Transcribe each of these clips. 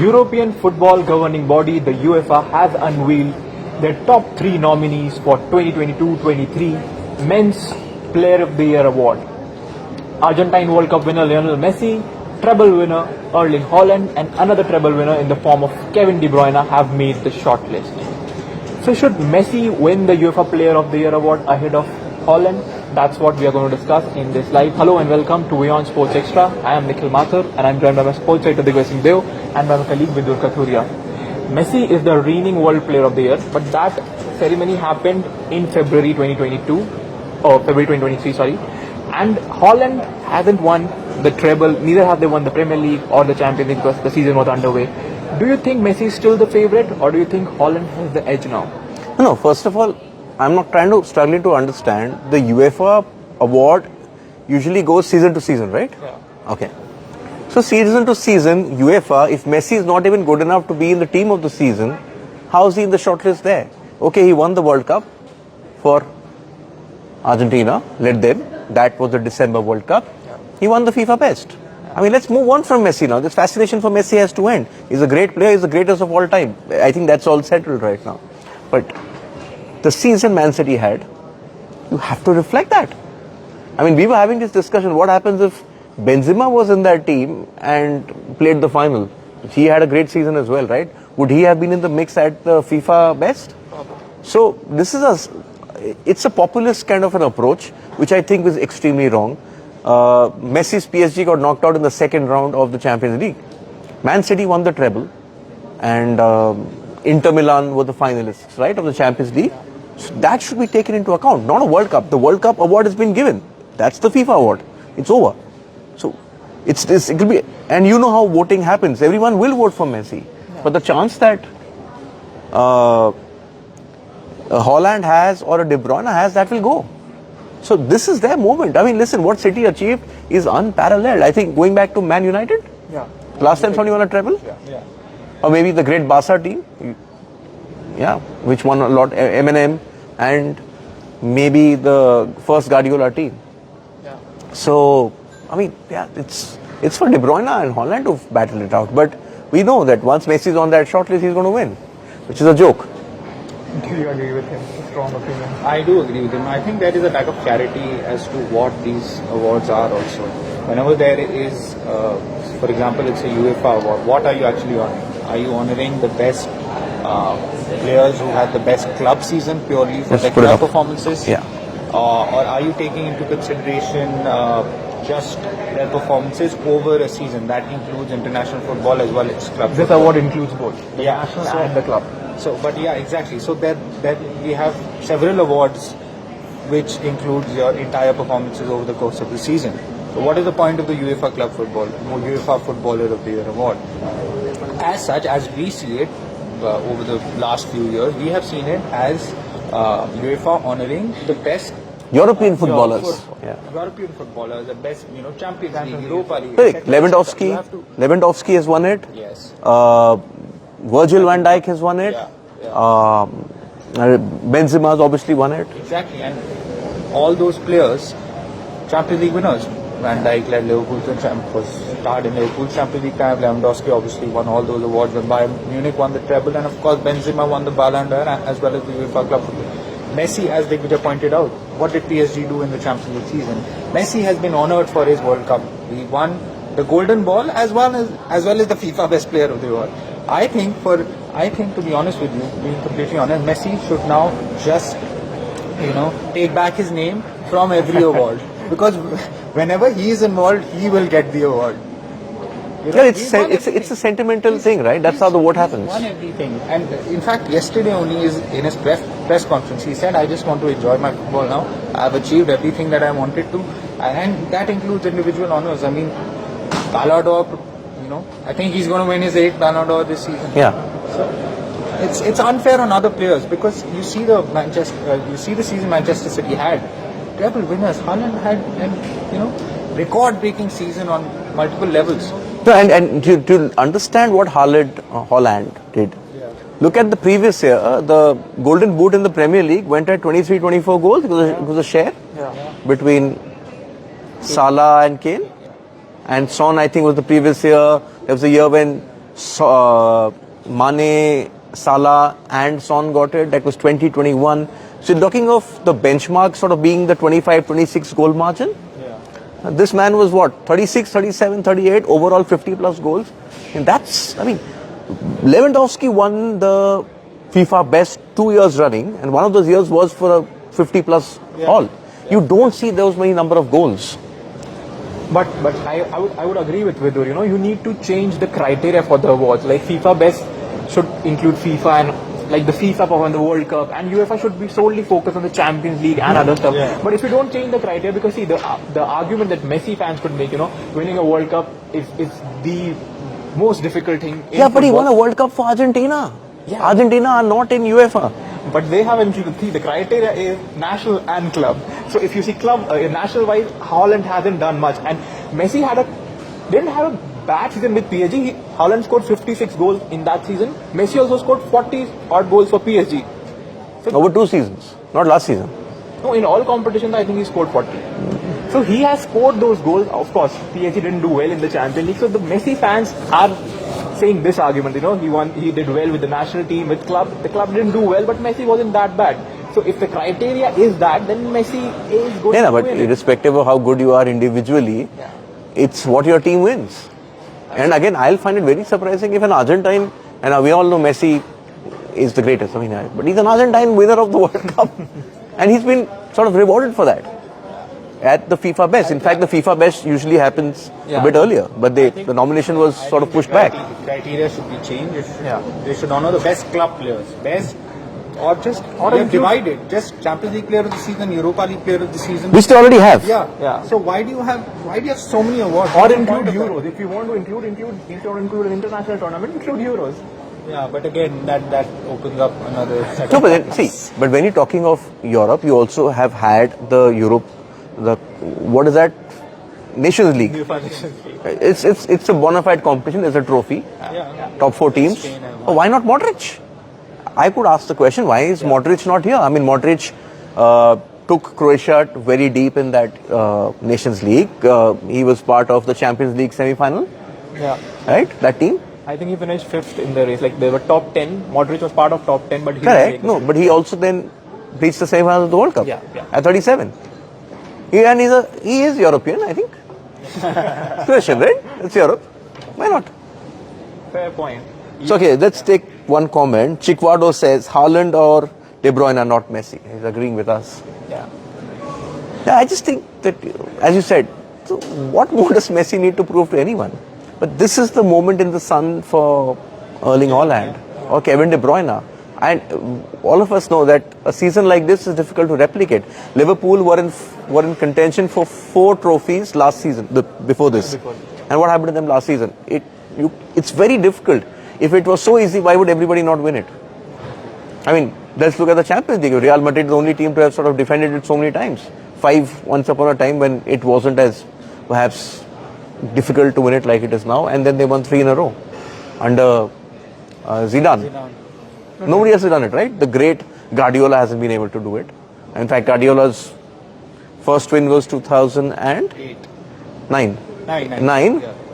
European football governing body, the UEFA, has unveiled their top 3 nominees for 2022-23 Men's Player of the Year award. Argentine World Cup winner Lionel Messi, treble winner Erling Haaland, and another treble winner in the form of Kevin De Bruyne have made the shortlist. So should Messi win the UEFA Player of the Year award ahead of Haaland? That's what we are going to discuss in this live. Hello and welcome to WION Sports Extra. I am Nikhil Mathur and I am joined by my sports writer Digvay Singh Deo and by my colleague Vidur Kathuria. Messi is the reigning World Player of the Year, but that ceremony happened in February 2023, sorry. And Haaland hasn't won the treble, neither have they won the Premier League or the Champions League because the season was underway. Do you think Messi is still the favourite, or do you think Haaland has the edge now? No, first of all, I'm not struggling to understand. The UEFA award usually goes season to season, right? Yeah. Okay. So season to season, UEFA, if Messi is not even good enough to be in the team of the season, how is he in the shortlist there? Okay, he won the World Cup for Argentina, led them. That was the December World Cup. Yeah. He won the FIFA Best. I mean, let's move on from Messi now. This fascination for Messi has to end. He's a great player. He's the greatest of all time. I think that's all settled right now. But the season Man City had, you have to reflect that. I mean, we were having this discussion. What happens if Benzema was in that team and played the final? He had a great season as well, right? Would he have been in the mix at the FIFA Best? So this is it's a populist kind of an approach, which I think is extremely wrong. Messi's PSG got knocked out in the second round of the Champions League. Man City won the treble, and Inter Milan were the finalists, right, of the Champions League. So that should be taken into account, not a World Cup. The World Cup award has been given. That's the FIFA award. It's over. So it will be, and you know how voting happens. Everyone will vote for Messi, but the chance that Haaland has or a De Bruyne has, that will go. So this is their moment. I mean, listen, what City achieved is unparalleled. I think going back to Man United, last time somebody won a treble, or maybe the great Barca team, which won a lot, M&M, and maybe the first Guardiola team. So, I mean, it's for De Bruyne and Haaland to battle it out. But we know that once Messi is on that shortlist, he's going to win, which is a joke. Do you agree with him? A strong opinion. I do agree with him. I think there is a lack of clarity as to what these awards are also. Whenever there is, for example, it's a UEFA award, what are you actually honoring? Are you honoring the best players who had the best club season purely for their club performances? Yeah. Or are you taking into consideration just their performances over a season? That includes international football as well as club This football. award includes both the national and the club. So, but yeah, exactly. So that we have several awards which includes your entire performances over the course of the season. So what is the point of the UEFA Club Football, UEFA Footballer of the Year award? As such, as we see it over the last few years, we have seen it as UEFA honoring the best European footballers. European footballers, the best, Champions League, Europa League. Correct. Lewandowski has won it. Yes. Virgil van Dijk has won it. Benzema has obviously won it. Exactly, and all those players, Champions League winners. Van Dijk led Liverpool to starred in Liverpool's Champions League time. Lewandowski obviously won all those awards. When Bayern Munich won the treble, and of course Benzema won the Ballon d'Or as well as the UEFA Club Football. Messi, as Digvay pointed out, what did PSG do in the Champions League season? Messi has been honoured for his World Cup. He won the Golden Ball as well as the FIFA Best Player of the World. I think, to be honest with you, being completely honest, Messi should now just, take back his name from every award, because whenever he is involved, he will get the award. It's a sentimental thing, right? That's how the vote happens. He won everything, and in fact, yesterday only in his press conference, he said, "I just want to enjoy my football now. I've achieved everything that I wanted to," and that includes individual honours. I mean, Ballon d'Or. I think he's going to win his 8th Ballon d'Or this season. Yeah. So it's unfair on other players, because you see the season Manchester City had. Treble winners. Haaland had record-breaking season on multiple levels. No, and to understand what Haaland did, look at the previous year. The Golden Boot in the Premier League went at 23-24 goals. It was a share between Salah and Kane. And Son, I think, was the previous year. There was a year when Mane, Salah and Son got it. That was 2021. So you're talking of the benchmark sort of being the 25, 26 goal margin. This man was what, 36, 37, 38, overall 50 plus goals. And that's, I mean, Lewandowski won the FIFA best 2 years running, and one of those years was for a 50 plus all. You don't see those many number of goals. But I would agree with Vidur. You know, you need to change the criteria for the awards. Like FIFA best should include FIFA and like the FIFA for the World Cup, and UEFA should be solely focused on the Champions League and other stuff. But if you don't change the criteria, because see the argument that Messi fans could make, you know, winning a World Cup is the most difficult thing. Yeah, but he won a World Cup for Argentina. Yeah. Argentina are not in UEFA. But they have included the criteria is national and club. So if you see club national wise, Haaland hasn't done much, and Messi didn't have a bad season with PSG. Haaland scored 56 goals in that season. Messi also scored 40 odd goals for PSG. So over 2 seasons, not last season. No, in all competitions I think he scored 40. So he has scored those goals. Of course, PSG didn't do well in the Champions League. So the Messi fans are saying this argument, you know, he did well with the national team, with club. The club didn't do well, but Messi wasn't that bad. So if the criteria is that, then Messi is going to but win. irrespective of how good you are individually, it's what your team wins. And again, I'll find it very surprising if an Argentine, and we all know Messi is the greatest, but he's an Argentine winner of the World Cup. And he's been sort of rewarded for that at the FIFA best. In fact, the FIFA best usually happens a bit earlier, but the nomination was sort of pushed back. The criteria should be changed. They should honor the best club players, or divided. Just Champions League player of the season, Europa League player of the season. Which they already have. So why do you have so many awards? Or include Euros. If you want to include an international tournament, include Euros. Yeah, but again, that opens up another set No, of but then, but when you're talking of Europe, you also have had what is that? Nations League. It's a bona fide competition. It's a trophy. Top 4 teams. Why not Modric? I could ask the question, why is Modric not here? I mean, Modric took Croatia very deep in that Nations League. He was part of the Champions League semi-final. Right? That team. I think he finished 5th in the race. Like they were top 10. Modric was part of top 10, but he correct. No, but he also then reached the semi-final of the World Cup at 37. He is European, I think. Croatian, right? It's Europe. Why not? Fair point. So okay, let's take one comment. Chikwado says Haaland or De Bruyne are not Messi. He's agreeing with us. Yeah, I just think that, as you said, so what more does Messi need to prove to anyone? But this is the moment in the sun for Erling Haaland or Kevin De Bruyne. And all of us know that a season like this is difficult to replicate. Liverpool were in contention for 4 trophies last season, before this. And what happened to them last season? It's very difficult. If it was so easy, why would everybody not win it? I mean, let's look at the Champions League. Real Madrid is the only team to have sort of defended it so many times. 5 once upon a time when it wasn't as perhaps difficult to win it like it is now, and then they won 3 in a row under Zidane. Nobody else has done it, right? The great Guardiola hasn't been able to do it. In fact, Guardiola's first win was 2009. 9.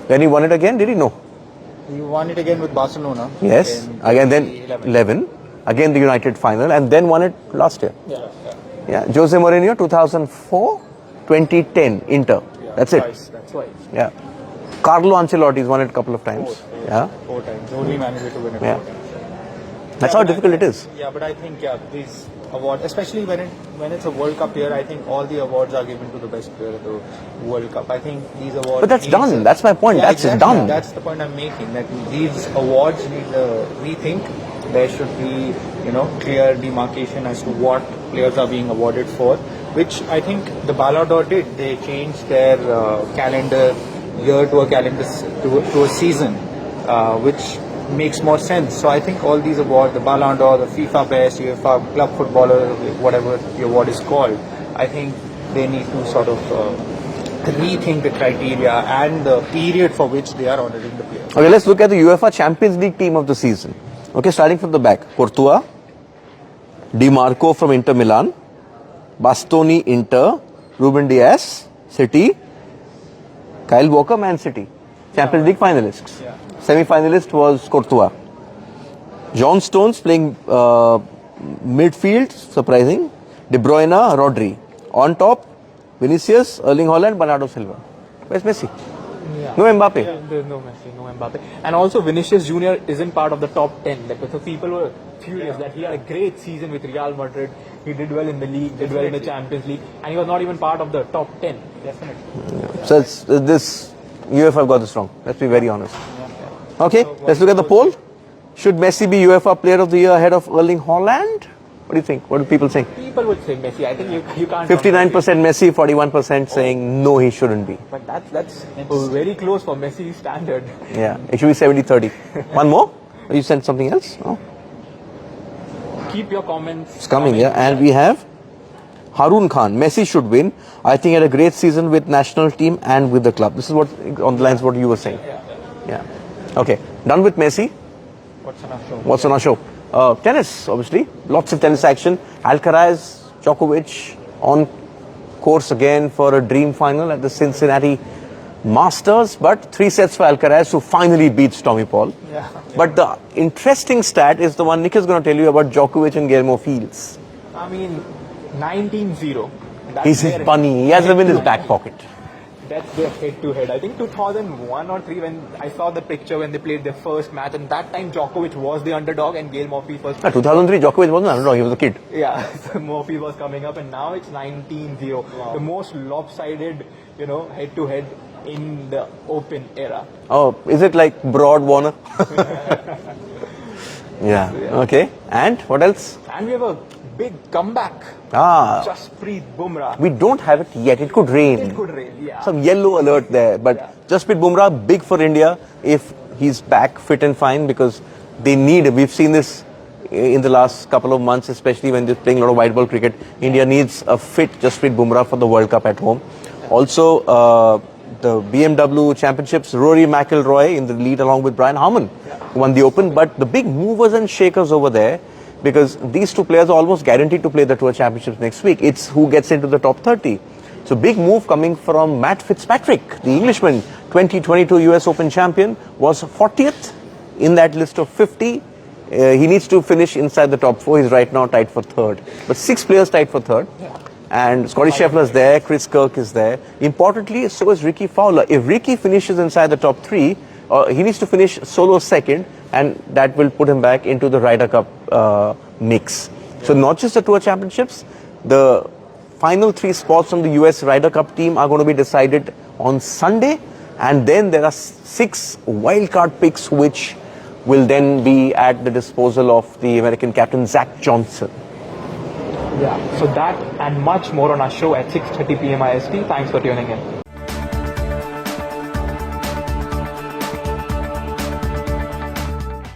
Then he won it again, did he? No. He won it again with Barcelona. Yes. Again, then 11. Again, the United final, and then won it last year. Jose Mourinho, 2004, 2010, Inter. That's it. Twice. Yeah. Carlo Ancelotti's won it a couple of times. 4 times. Only manager to win it 4 times. That's how difficult it is. Yeah, but I think these awards, especially when it's a World Cup year, I think all the awards are given to the best player of the World Cup. I think these awards. But that's done. That's my point. That's done. That's the point I'm making. That these awards need a rethink. There should be, clear demarcation as to what players are being awarded for, which I think the Ballon d'Or did. They changed their calendar year to a season, which makes more sense. So I think all these awards, the Ballon d'Or, the FIFA Best, UEFA Club Footballer, whatever the award is called, I think they need to sort of rethink the criteria and the period for which they are honoring the players. Okay, let's look at the UEFA Champions League team of the season. Okay, starting from the back. Courtois, Di Marco from Inter Milan, Bastoni, Inter, Ruben Dias, City, Kyle Walker, Man City. Champions League finalists. Semi-finalist was Courtois. John Stones playing midfield, surprising. De Bruyne, Rodri. On top, Vinicius, Erling Haaland, Bernardo Silva. Where's Messi? Yeah. No Mbappe. Yeah, there's no Messi, no Mbappe. And also Vinicius Jr. isn't part of the top 10. Like, so people were furious that he had a great season with Real Madrid. He did well in the league, did well in the Champions League, and he was not even part of the top 10. Definitely. So this UEFA got this wrong. Let's be very honest. Okay, let's look at the poll. Should Messi be UEFA Player of the Year ahead of Erling Haaland? What do you think? What do people think? People would say Messi. I think you can't. 59% Messi, 41% saying no, he shouldn't be. But that's very close for Messi's standard. Yeah, it should be 70-30. One more? You sent something else? No? Keep your comments. It's coming, yeah. And we have Harun Khan. Messi should win. I think he had a great season with national team and with the club. This is what on the lines what you were saying. Yeah. Okay. Done with Messi. What's on our show? Tennis, obviously. Lots of tennis action. Alcaraz, Djokovic on course again for a dream final at the Cincinnati Masters. But 3 sets for Alcaraz, who finally beats Tommy Paul. Yeah. But the interesting stat is the one Nick is going to tell you about Djokovic and Guillermo Fields. I mean, 19-0. He's his bunny. He has them in his back pocket. That's their head-to-head. I think 2001 or 3 when I saw the picture when they played their first match, and that time Djokovic was the underdog and Gail Murphy was... 2003 Djokovic wasn't underdog, he was a kid. Yeah, so Murphy was coming up and now it's 19-0. Wow. The most lopsided, head-to-head in the Open era. Oh, is it like Broad Warner? Yeah, okay. And what else? And we have a big comeback. Jasprit Bumrah. We don't have it yet. It could rain. It could rain, yeah. Some yellow alert there. But Jasprit Bumrah, big for India if he's back fit and fine, because they need, we've seen this in the last couple of months, especially when they're playing a lot of white ball cricket. India needs a fit Jasprit Bumrah for the World Cup at home. Also, the BMW Championships, Rory McIlroy in the lead along with Brian Harman won the Open. But the big movers and shakers over there, because these two players are almost guaranteed to play the Tour Championships next week. It's who gets into the top 30. So big move coming from Matt Fitzpatrick, the Englishman, 2022 US Open champion, was 40th in that list of 50. He needs to finish inside the top 4. He's right now tied for 3rd. But 6 players tied for 3rd. And Scotty Scheffler is there, Chris Kirk is there. Importantly, so is Ricky Fowler. If Ricky finishes inside the top 3, he needs to finish solo 2nd, and that will put him back into the Ryder Cup mix. So not just the Tour Championships, the final 3 spots on the US Ryder Cup team are going to be decided on Sunday, and then there are 6 wildcard picks which will then be at the disposal of the American captain Zach Johnson. Yeah, so that and much more on our show at 6:30 p.m. IST. Thanks for tuning in.